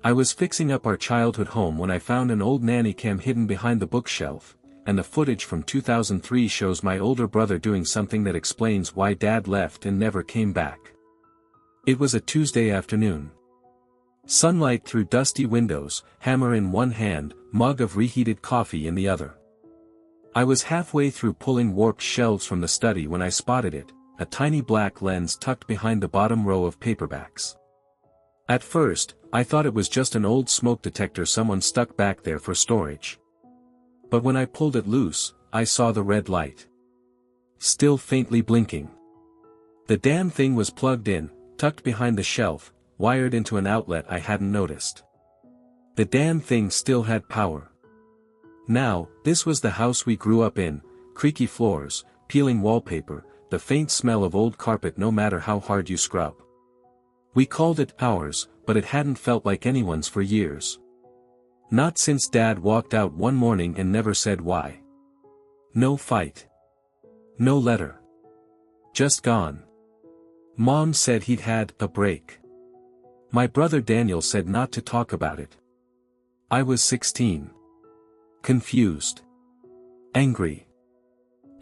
I was fixing up our childhood home when I found an old nanny cam hidden behind the bookshelf, and the footage from 2003 shows my older brother doing something that explains why Dad left and never came back. It was a Tuesday afternoon. Sunlight through dusty windows, hammer in one hand, mug of reheated coffee in the other. I was halfway through pulling warped shelves from the study when I spotted it, a tiny black lens tucked behind the bottom row of paperbacks. At first, I thought it was just an old smoke detector someone stuck back there for storage. But when I pulled it loose, I saw the red light. Still faintly blinking. The damn thing was plugged in, tucked behind the shelf, wired into an outlet I hadn't noticed. The damn thing still had power. Now, this was the house we grew up in, creaky floors, peeling wallpaper, the faint smell of old carpet no matter how hard you scrub. We called it ours, but it hadn't felt like anyone's for years. Not since Dad walked out one morning and never said why. No fight. No letter. Just gone. Mom said he'd had a break. My brother Daniel said not to talk about it. I was 16. Confused. Angry.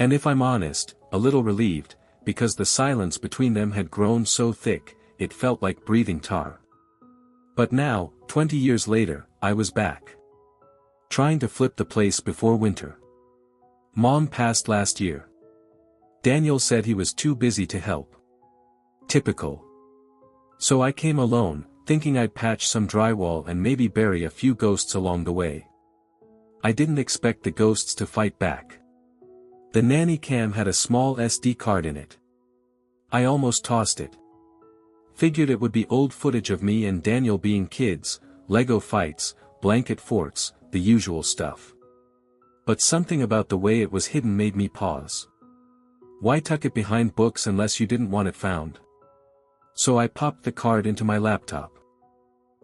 And if I'm honest, a little relieved, because the silence between them had grown so thick, it felt like breathing tar. But now, 20 years later, I was back. Trying to flip the place before winter. Mom passed last year. Daniel said he was too busy to help. Typical. So I came alone, thinking I'd patch some drywall and maybe bury a few ghosts along the way. I didn't expect the ghosts to fight back. The nanny cam had a small SD card in it. I almost tossed it. Figured it would be old footage of me and Daniel being kids, Lego fights, blanket forts, the usual stuff. But something about the way it was hidden made me pause. Why tuck it behind books unless you didn't want it found? So I popped the card into my laptop.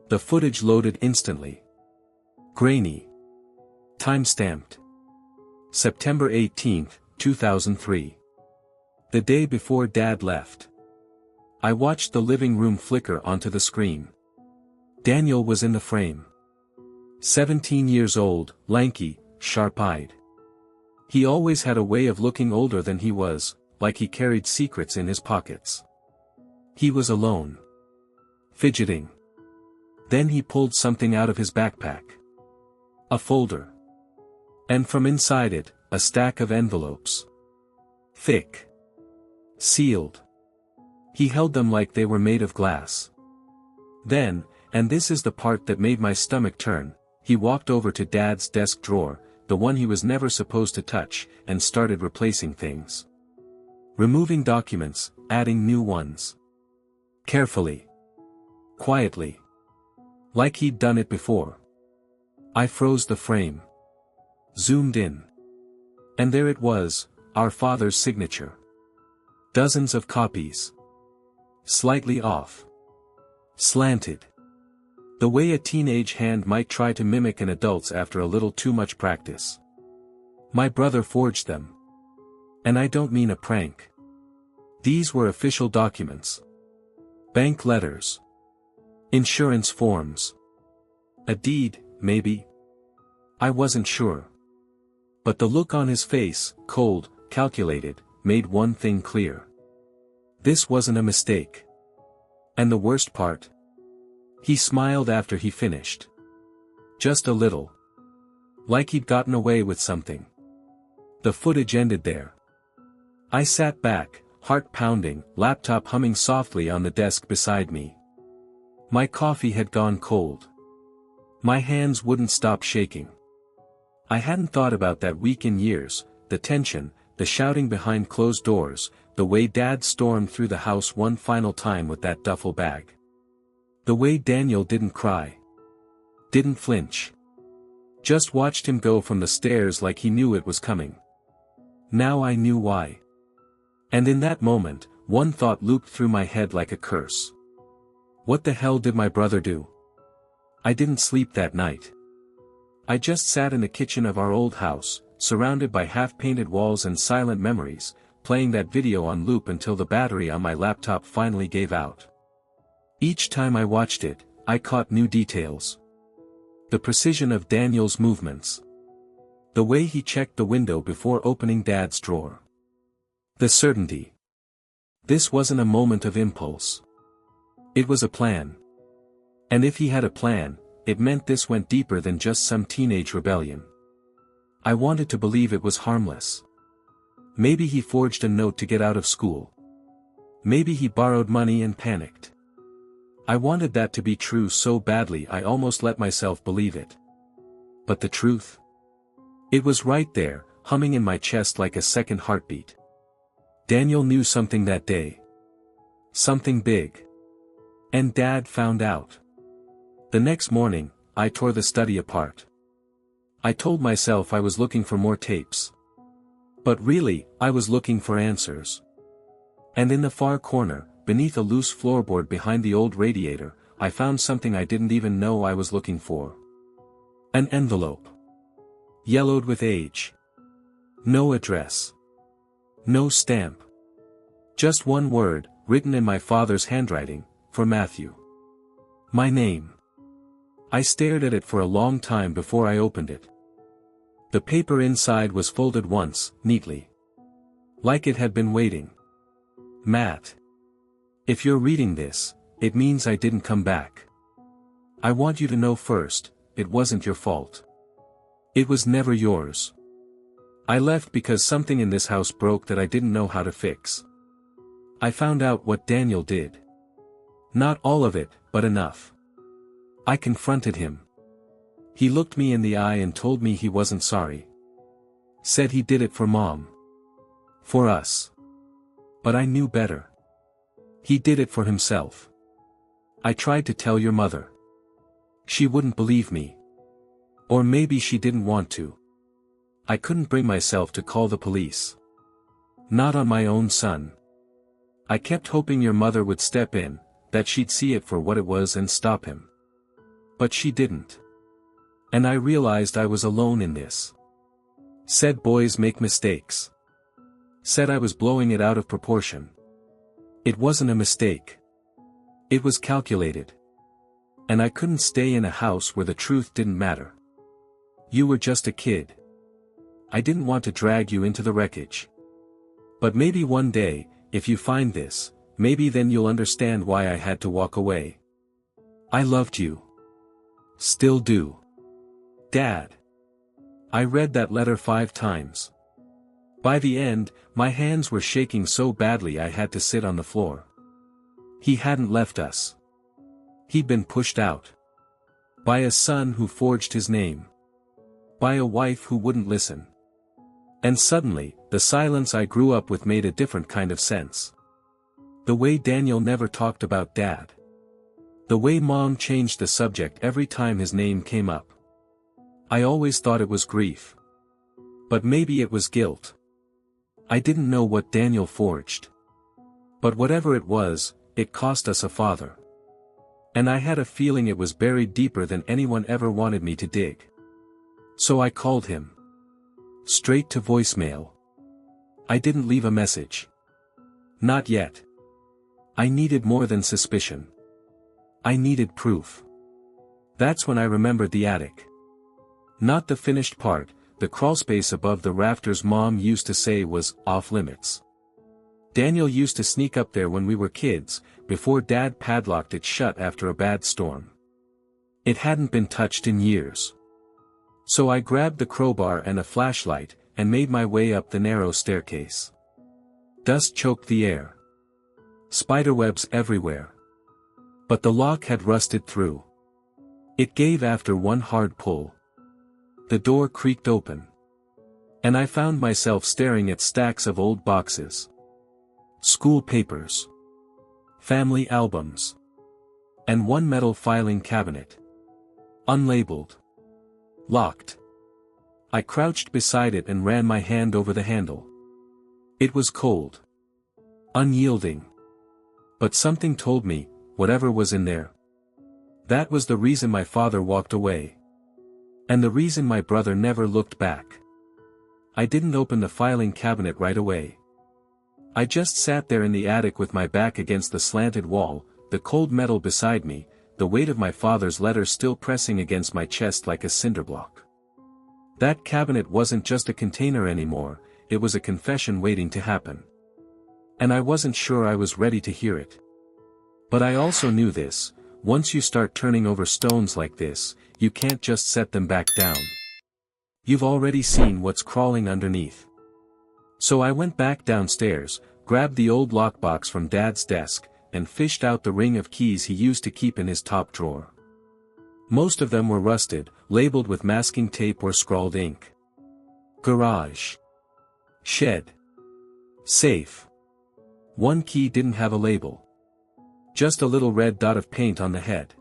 The footage loaded instantly. Grainy. Time-stamped. September 18, 2003. The day before Dad left. I watched the living room flicker onto the screen. Daniel was in the frame. 17 years old, lanky, sharp-eyed. He always had a way of looking older than he was, like he carried secrets in his pockets. He was alone. Fidgeting. Then he pulled something out of his backpack. A folder. And from inside it, a stack of envelopes. Thick. Sealed. He held them like they were made of glass. Then, and this is the part that made my stomach turn, he walked over to Dad's desk drawer, the one he was never supposed to touch, and started replacing things. Removing documents, adding new ones. Carefully. Quietly. Like he'd done it before. I froze the frame. Zoomed in. And there it was, our father's signature. Dozens of copies. Slightly off. Slanted. The way a teenage hand might try to mimic an adult's after a little too much practice. My brother forged them. And I don't mean a prank. These were official documents. Bank letters. Insurance forms. A deed, maybe. I wasn't sure. But the look on his face, cold, calculated, made one thing clear. This wasn't a mistake. And the worst part? He smiled after he finished. Just a little. Like he'd gotten away with something. The footage ended there. I sat back, heart pounding, laptop humming softly on the desk beside me. My coffee had gone cold. My hands wouldn't stop shaking. I hadn't thought about that week in years, the tension, the shouting behind closed doors, the way Dad stormed through the house one final time with that duffel bag. The way Daniel didn't cry. Didn't flinch. Just watched him go from the stairs like he knew it was coming. Now I knew why. And in that moment, one thought looped through my head like a curse. What the hell did my brother do? I didn't sleep that night. I just sat in the kitchen of our old house, surrounded by half-painted walls and silent memories, playing that video on loop until the battery on my laptop finally gave out. Each time I watched it, I caught new details. The precision of Daniel's movements. The way he checked the window before opening Dad's drawer. The certainty. This wasn't a moment of impulse. It was a plan. And if he had a plan, it meant this went deeper than just some teenage rebellion. I wanted to believe it was harmless. Maybe he forged a note to get out of school. Maybe he borrowed money and panicked. I wanted that to be true so badly I almost let myself believe it. But the truth? It was right there, humming in my chest like a second heartbeat. Daniel knew something that day. Something big. And Dad found out. The next morning, I tore the study apart. I told myself I was looking for more tapes. But really, I was looking for answers. And in the far corner, beneath a loose floorboard behind the old radiator, I found something I didn't even know I was looking for. An envelope. Yellowed with age. No address. No stamp. Just one word, written in my father's handwriting, for Matthew. My name. I stared at it for a long time before I opened it. The paper inside was folded once, neatly. Like it had been waiting. Matt. If you're reading this, it means I didn't come back. I want you to know first, it wasn't your fault. It was never yours. I left because something in this house broke that I didn't know how to fix. I found out what Daniel did. Not all of it, but enough. I confronted him. He looked me in the eye and told me he wasn't sorry. Said he did it for Mom. For us. But I knew better. He did it for himself. I tried to tell your mother. She wouldn't believe me. Or maybe she didn't want to. I couldn't bring myself to call the police. Not on my own son. I kept hoping your mother would step in, that she'd see it for what it was and stop him. But she didn't. And I realized I was alone in this. Said boys make mistakes. Said I was blowing it out of proportion. It wasn't a mistake. It was calculated. And I couldn't stay in a house where the truth didn't matter. You were just a kid. I didn't want to drag you into the wreckage. But maybe one day, if you find this, maybe then you'll understand why I had to walk away. I loved you. Still do. Dad. I read that letter 5 times. By the end, my hands were shaking so badly I had to sit on the floor. He hadn't left us. He'd been pushed out. By a son who forged his name. By a wife who wouldn't listen. And suddenly, the silence I grew up with made a different kind of sense. The way Daniel never talked about Dad. The way Mom changed the subject every time his name came up. I always thought it was grief. But maybe it was guilt. I didn't know what Daniel forged. But whatever it was, it cost us a father. And I had a feeling it was buried deeper than anyone ever wanted me to dig. So I called him. Straight to voicemail. I didn't leave a message. Not yet. I needed more than suspicion. I needed proof. That's when I remembered the attic. Not the finished part, the crawlspace above the rafters Mom used to say was off limits. Daniel used to sneak up there when we were kids, before Dad padlocked it shut after a bad storm. It hadn't been touched in years. So I grabbed the crowbar and a flashlight, and made my way up the narrow staircase. Dust choked the air. Spiderwebs everywhere. But the lock had rusted through. It gave after one hard pull. The door creaked open. And I found myself staring at stacks of old boxes. School papers. Family albums. And one metal filing cabinet. Unlabeled. Locked. I crouched beside it and ran my hand over the handle. It was cold. Unyielding. But something told me, whatever was in there. That was the reason my father walked away. And the reason my brother never looked back. I didn't open the filing cabinet right away. I just sat there in the attic with my back against the slanted wall, the cold metal beside me, the weight of my father's letter still pressing against my chest like a cinder block. That cabinet wasn't just a container anymore, it was a confession waiting to happen. And I wasn't sure I was ready to hear it. But I also knew this: once you start turning over stones like this, you can't just set them back down. You've already seen what's crawling underneath. So I went back downstairs, grabbed the old lockbox from Dad's desk, and fished out the ring of keys he used to keep in his top drawer. Most of them were rusted, labeled with masking tape or scrawled ink. Garage. Shed. Safe. One key didn't have a label. Just a little red dot of paint on the head.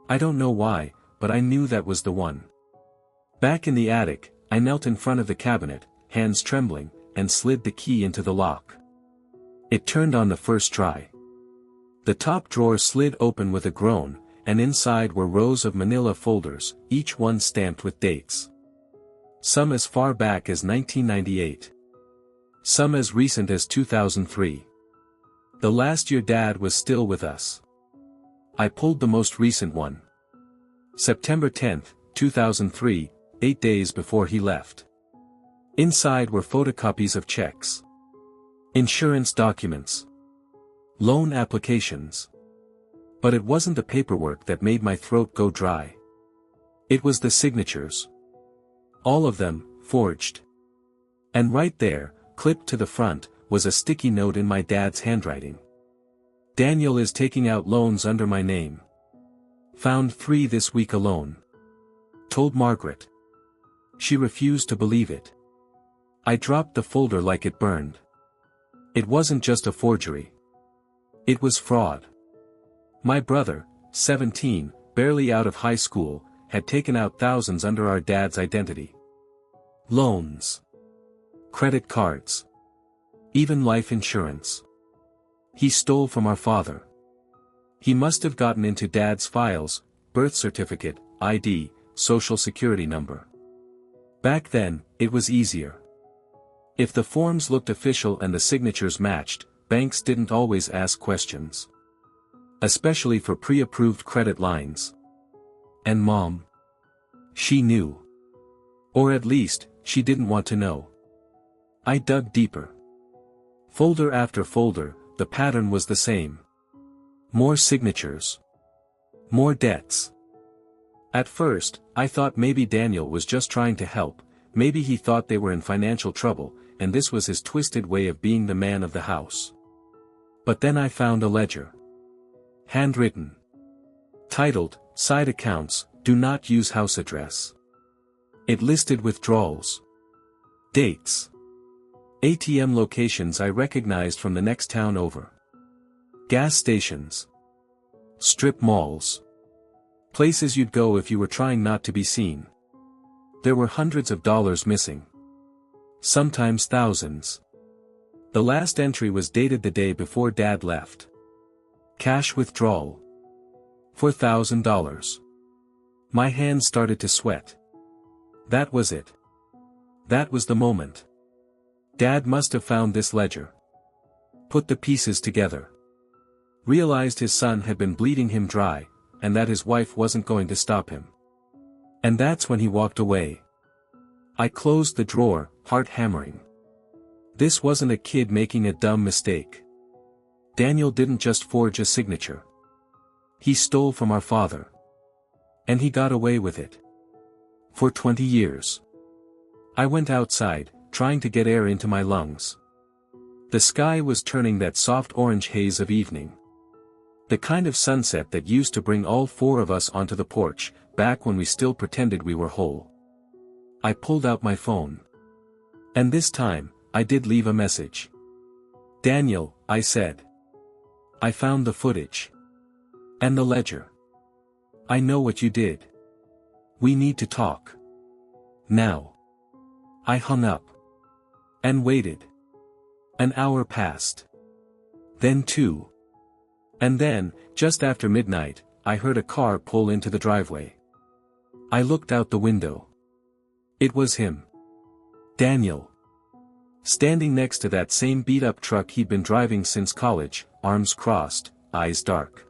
I don't know why, but I knew that was the one. Back in the attic, I knelt in front of the cabinet, hands trembling, and slid the key into the lock. It turned on the first try. The top drawer slid open with a groan, and inside were rows of manila folders, each one stamped with dates. Some as far back as 1998. Some as recent as 2003. The last year Dad was still with us. I pulled the most recent one. September 10, 2003, 8 days before he left. Inside were photocopies of checks. Insurance documents. Loan applications. But it wasn't the paperwork that made my throat go dry. It was the signatures. All of them, forged. And right there, clipped to the front, was a sticky note in my dad's handwriting. Daniel is taking out loans under my name. Found 3 this week alone. Told Margaret. She refused to believe it. I dropped the folder like it burned. It wasn't just a forgery. It was fraud. My brother, 17, barely out of high school, had taken out thousands under our dad's identity. Loans. Credit cards. Even life insurance. He stole from our father. He must have gotten into Dad's files: birth certificate, ID, social security number. Back then, it was easier. If the forms looked official and the signatures matched, banks didn't always ask questions. Especially for pre-approved credit lines. And Mom? She knew. Or at least, she didn't want to know. I dug deeper. Folder after folder, the pattern was the same. More signatures. More debts. At first, I thought maybe Daniel was just trying to help, maybe he thought they were in financial trouble, and this was his twisted way of being the man of the house. But then I found a ledger. Handwritten. Titled, Side Accounts, Do Not Use House Address. It listed withdrawals. Dates. ATM locations I recognized from the next town over. Gas stations. Strip malls. Places you'd go if you were trying not to be seen. There were hundreds of dollars missing. Sometimes thousands. The last entry was dated the day before Dad left. Cash withdrawal. $4,000. My hands started to sweat. That was it. That was the moment. Dad must have found this ledger. Put the pieces together. Realized his son had been bleeding him dry, and that his wife wasn't going to stop him. And that's when he walked away. I closed the drawer, heart hammering. This wasn't a kid making a dumb mistake. Daniel didn't just forge a signature. He stole from our father. And he got away with it. For 20 years. I went outside, trying to get air into my lungs. The sky was turning that soft orange haze of evening. The kind of sunset that used to bring all 4 of us onto the porch, back when we still pretended we were whole. I pulled out my phone. And this time, I did leave a message. Daniel, I said. I found the footage. And the ledger. I know what you did. We need to talk. Now. I hung up. And waited. An hour passed. Then 2. And then, just after midnight, I heard a car pull into the driveway. I looked out the window. It was him. Daniel. Standing next to that same beat-up truck he'd been driving since college, arms crossed, eyes dark.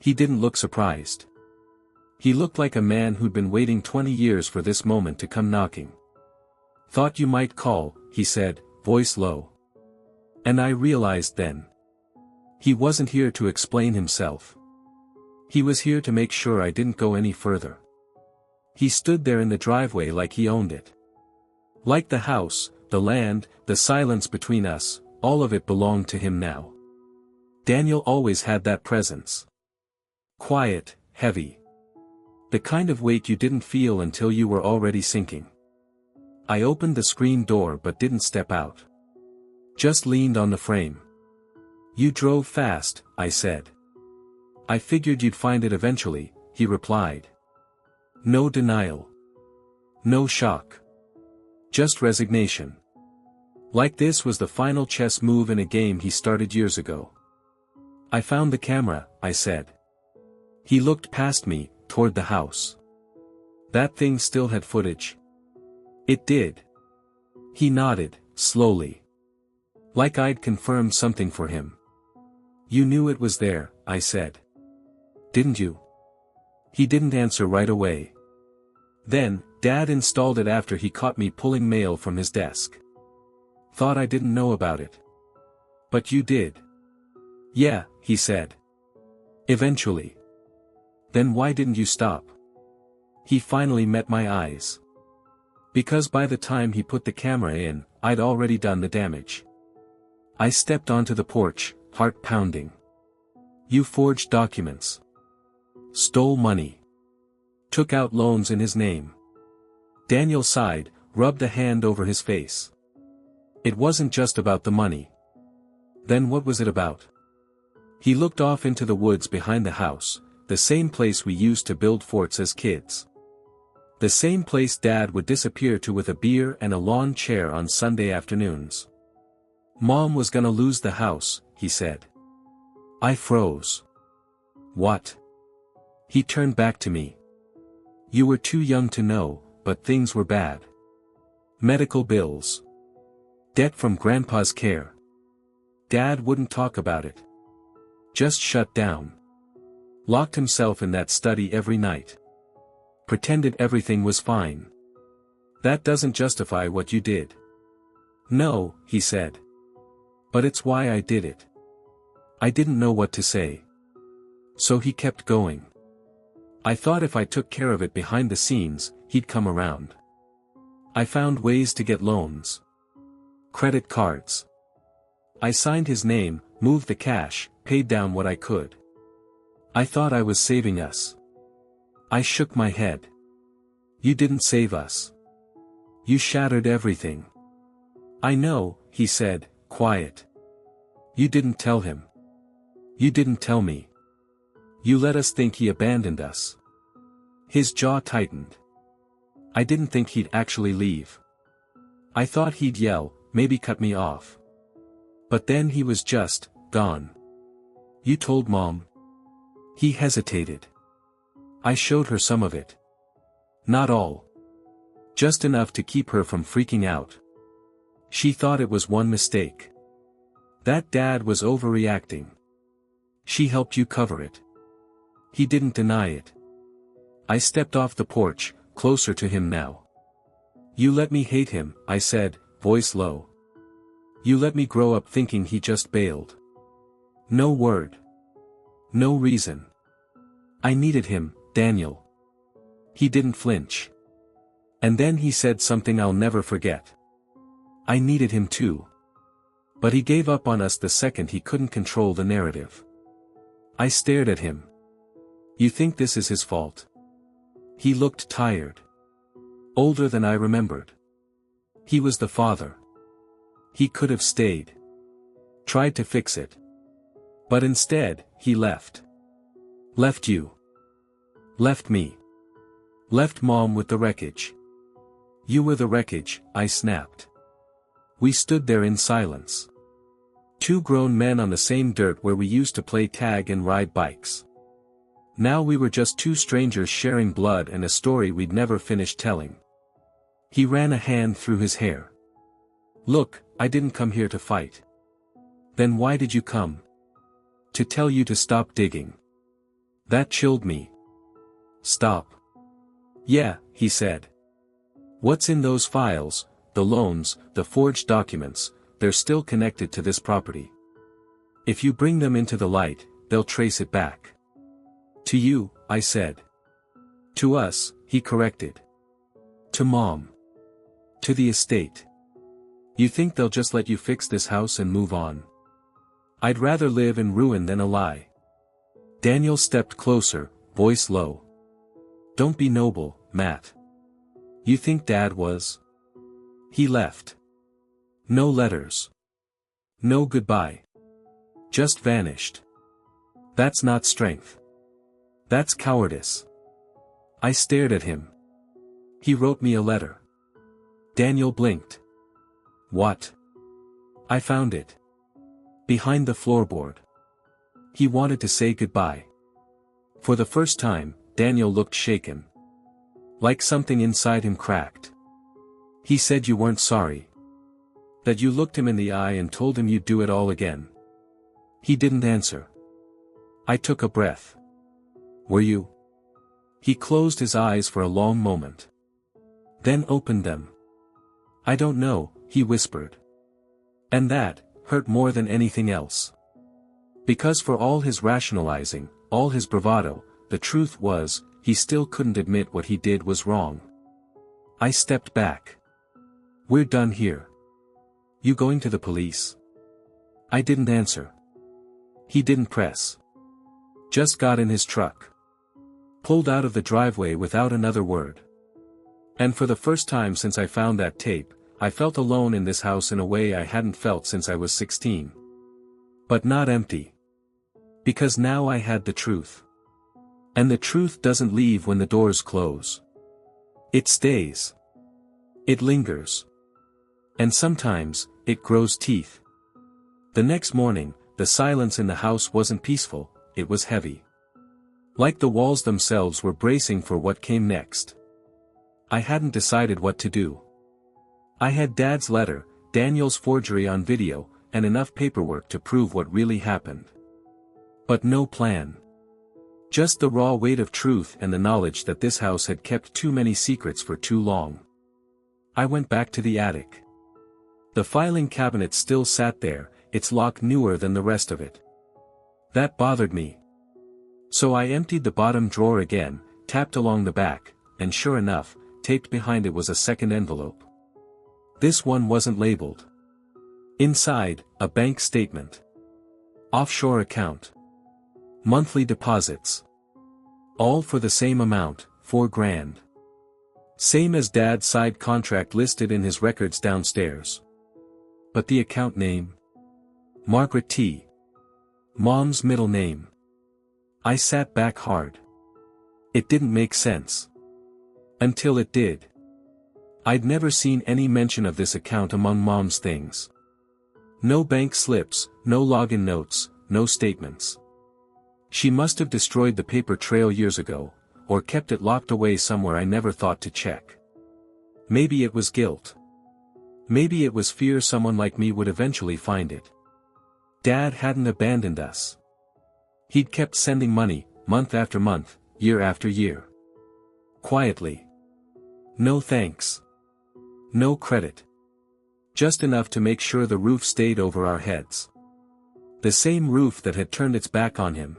He didn't look surprised. He looked like a man who'd been waiting 20 years for this moment to come knocking. "Thought you might call," he said, voice low. And I realized then. He wasn't here to explain himself. He was here to make sure I didn't go any further. He stood there in the driveway like he owned it. Like the house, the land, the silence between us, all of it belonged to him now. Daniel always had that presence. Quiet, heavy. The kind of weight you didn't feel until you were already sinking. I opened the screen door but didn't step out. Just leaned on the frame. "You drove fast," I said. "I figured you'd find it eventually," he replied. No denial. No shock. Just resignation. Like this was the final chess move in a game he started years ago. "I found the camera," I said. He looked past me, toward the house. "That thing still had footage?" "It did." He nodded, slowly. Like I'd confirmed something for him. "You knew it was there," I said. "Didn't you?" He didn't answer right away. Then, Dad installed it after he caught me pulling mail from his desk. "Thought I didn't know about it." "But you did." "Yeah," he said. "Eventually." "Then why didn't you stop?" He finally met my eyes. "Because by the time he put the camera in, I'd already done the damage." I stepped onto the porch, heart pounding. "You forged documents. Stole money. Took out loans in his name." Daniel sighed, rubbed a hand over his face. "It wasn't just about the money." "Then what was it about?" He looked off into the woods behind the house, the same place we used to build forts as kids. The same place Dad would disappear to with a beer and a lawn chair on Sunday afternoons. "Mom was gonna lose the house," he said. I froze. "What?" He turned back to me. "You were too young to know, but things were bad. Medical bills. Debt from Grandpa's care. Dad wouldn't talk about it. Just shut down. Locked himself in that study every night. Pretended everything was fine. That doesn't justify what you did." "No," he said. "But it's why I did it." I didn't know what to say. So he kept going. "I thought if I took care of it behind the scenes, he'd come around. I found ways to get loans. Credit cards. I signed his name, moved the cash, paid down what I could. I thought I was saving us." I shook my head. "You didn't save us. You shattered everything." "I know," he said, quiet. "You didn't tell him. You didn't tell me. You let us think he abandoned us." His jaw tightened. "I didn't think he'd actually leave. I thought he'd yell, maybe cut me off. But then he was just gone." "You told Mom?" He hesitated. "I showed her some of it. Not all. Just enough to keep her from freaking out. She thought it was one mistake. That Dad was overreacting. She helped you cover it." He didn't deny it. I stepped off the porch, closer to him now. "You let me hate him," I said, voice low. "You let me grow up thinking he just bailed. No word. No reason. I needed him, Daniel." He didn't flinch. And then he said something I'll never forget. "I needed him too. But he gave up on us the second he couldn't control the narrative." I stared at him. "You think this is his fault?" He looked tired. Older than I remembered. He was the father. He could have stayed. Tried to fix it. But instead, he left. Left you. Left me. Left Mom with the wreckage. "You were the wreckage," I snapped. We stood there in silence. Two grown men on the same dirt where we used to play tag and ride bikes. Now we were just two strangers sharing blood and a story we'd never finished telling. He ran a hand through his hair. "Look, I didn't come here to fight." "Then why did you come?" "To tell you to stop digging. That chilled me. Stop. Yeah, he said. What's in those files, the loans, the forged documents, they're still connected to this property. If you bring them into the light, they'll trace it back. To you, I said. To us, he corrected. To Mom. To the estate. You think they'll just let you fix this house and move on? I'd rather live in ruin than a lie. Daniel stepped closer, voice low. Don't be noble, Matt. You think Dad was? He left. No letters. No goodbye. Just vanished. That's not strength. That's cowardice. I stared at him. He wrote me a letter. Daniel blinked. What? I found it. Behind the floorboard. He wanted to say goodbye. For the first time, Daniel looked shaken. Like something inside him cracked. He said you weren't sorry. That you looked him in the eye and told him you'd do it all again. He didn't answer. I took a breath. Were you? He closed his eyes for a long moment. Then opened them. I don't know, he whispered. And that hurt more than anything else. Because for all his rationalizing, all his bravado, the truth was, he still couldn't admit what he did was wrong. I stepped back. We're done here. You going to the police? I didn't answer. He didn't press. Just got in his truck. Pulled out of the driveway without another word. And for the first time since I found that tape, I felt alone in this house in a way I hadn't felt since I was 16. But not empty. Because now I had the truth. And the truth doesn't leave when the doors close. It stays. It lingers. And sometimes, it grows teeth. The next morning, the silence in the house wasn't peaceful, it was heavy. Like the walls themselves were bracing for what came next. I hadn't decided what to do. I had Dad's letter, Daniel's forgery on video, and enough paperwork to prove what really happened. But no plan. Just the raw weight of truth and the knowledge that this house had kept too many secrets for too long. I went back to the attic. The filing cabinet still sat there, its lock newer than the rest of it. That bothered me. So I emptied the bottom drawer again, tapped along the back, and sure enough, taped behind it was a second envelope. This one wasn't labeled. Inside, a bank statement. Offshore account. Monthly deposits. All for the same amount, $4 grand. Same as Dad's side contract listed in his records downstairs. But the account name? Margaret T. Mom's middle name. I sat back hard. It didn't make sense. Until it did. I'd never seen any mention of this account among Mom's things. No bank slips, no login notes, no statements. She must have destroyed the paper trail years ago, or kept it locked away somewhere I never thought to check. Maybe it was guilt. Maybe it was fear someone like me would eventually find it. Dad hadn't abandoned us. He'd kept sending money, month after month, year after year. Quietly. No thanks. No credit. Just enough to make sure the roof stayed over our heads. The same roof that had turned its back on him.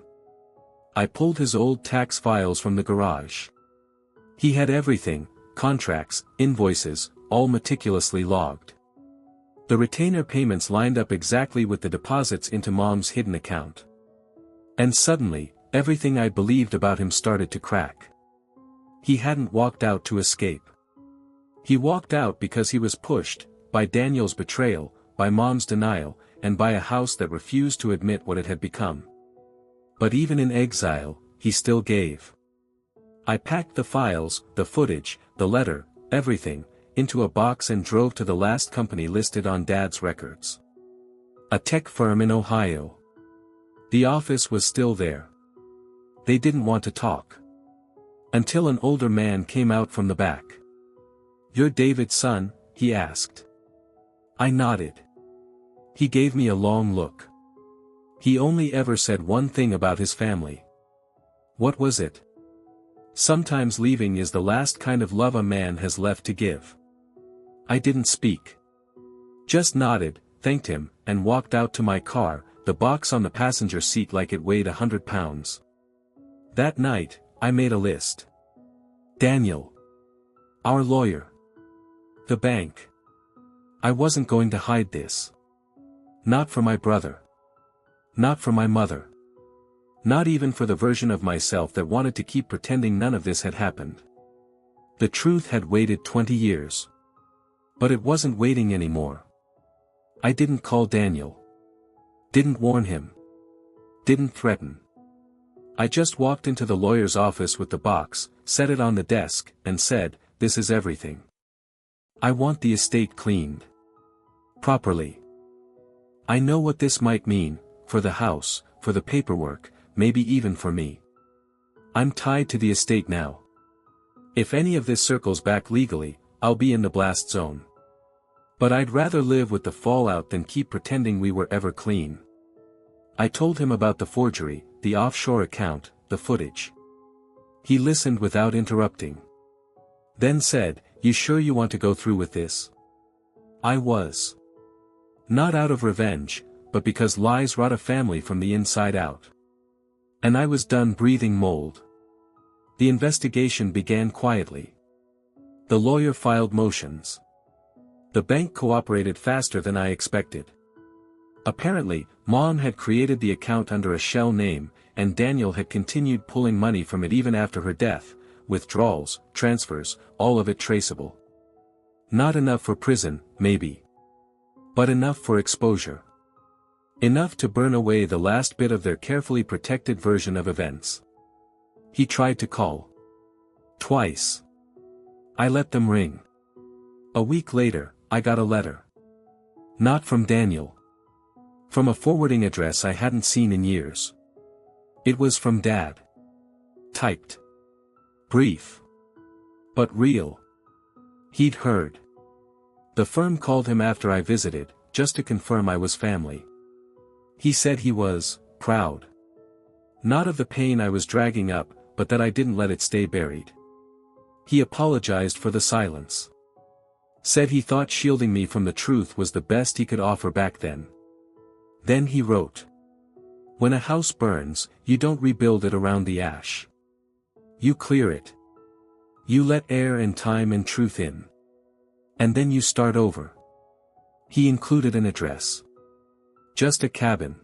I pulled his old tax files from the garage. He had everything, contracts, invoices, all meticulously logged. The retainer payments lined up exactly with the deposits into Mom's hidden account. And suddenly, everything I believed about him started to crack. He hadn't walked out to escape. He walked out because he was pushed, by Daniel's betrayal, by Mom's denial, and by a house that refused to admit what it had become. But even in exile, he still gave. I packed the files, the footage, the letter, everything, into a box and drove to the last company listed on Dad's records. A tech firm in Ohio. The office was still there. They didn't want to talk. Until an older man came out from the back. "You're David's son?" he asked. I nodded. He gave me a long look. He only ever said one thing about his family. What was it? Sometimes leaving is the last kind of love a man has left to give. I didn't speak. Just nodded, thanked him, and walked out to my car, the box on the passenger seat like it weighed 100 pounds. That night, I made a list. Daniel. Our lawyer. The bank. I wasn't going to hide this. Not for my brother. Not for my mother. Not even for the version of myself that wanted to keep pretending none of this had happened. The truth had waited 20 years. But it wasn't waiting anymore. I didn't call Daniel. Didn't warn him. Didn't threaten. I just walked into the lawyer's office with the box, set it on the desk, and said, "This is everything. I want the estate cleaned. Properly. I know what this might mean, for the house, for the paperwork, maybe even for me. I'm tied to the estate now. If any of this circles back legally, I'll be in the blast zone. But I'd rather live with the fallout than keep pretending we were ever clean." I told him about the forgery, the offshore account, the footage. He listened without interrupting. Then said, "You sure you want to go through with this?" I was. Not out of revenge, but because lies rot a family from the inside out. And I was done breathing mold. The investigation began quietly. The lawyer filed motions. The bank cooperated faster than I expected. Apparently, Mom had created the account under a shell name, and Daniel had continued pulling money from it even after her death, withdrawals, transfers, all of it traceable. Not enough for prison, maybe. But enough for exposure. Enough to burn away the last bit of their carefully protected version of events. He tried to call. Twice. I let them ring. A week later, I got a letter. Not from Daniel. From a forwarding address I hadn't seen in years. It was from Dad. Typed. Brief. But real. He'd heard. The firm called him after I visited, just to confirm I was family. He said he was proud. Not of the pain I was dragging up, but that I didn't let it stay buried. He apologized for the silence. Said he thought shielding me from the truth was the best he could offer back then. Then he wrote. When a house burns, you don't rebuild it around the ash. You clear it. You let air and time and truth in. And then you start over. He included an address. Just a cabin.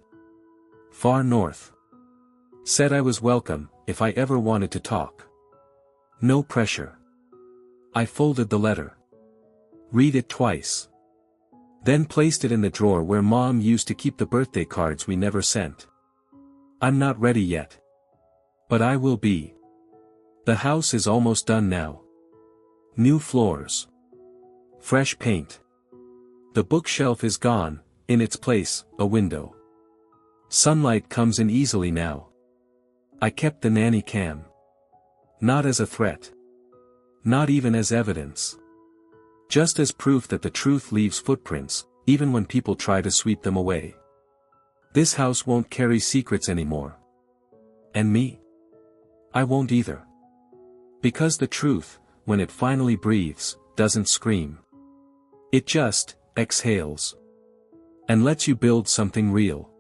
Far north. Said I was welcome, if I ever wanted to talk. No pressure. I folded the letter. Read it twice. Then placed it in the drawer where Mom used to keep the birthday cards we never sent. I'm not ready yet. But I will be. The house is almost done now. New floors. Fresh paint. The bookshelf is gone, in its place, a window. Sunlight comes in easily now. I kept the nanny cam. Not as a threat. Not even as evidence. Just as proof that the truth leaves footprints, even when people try to sweep them away. This house won't carry secrets anymore. And me? I won't either. Because the truth, when it finally breathes, doesn't scream. It just exhales. And lets you build something real.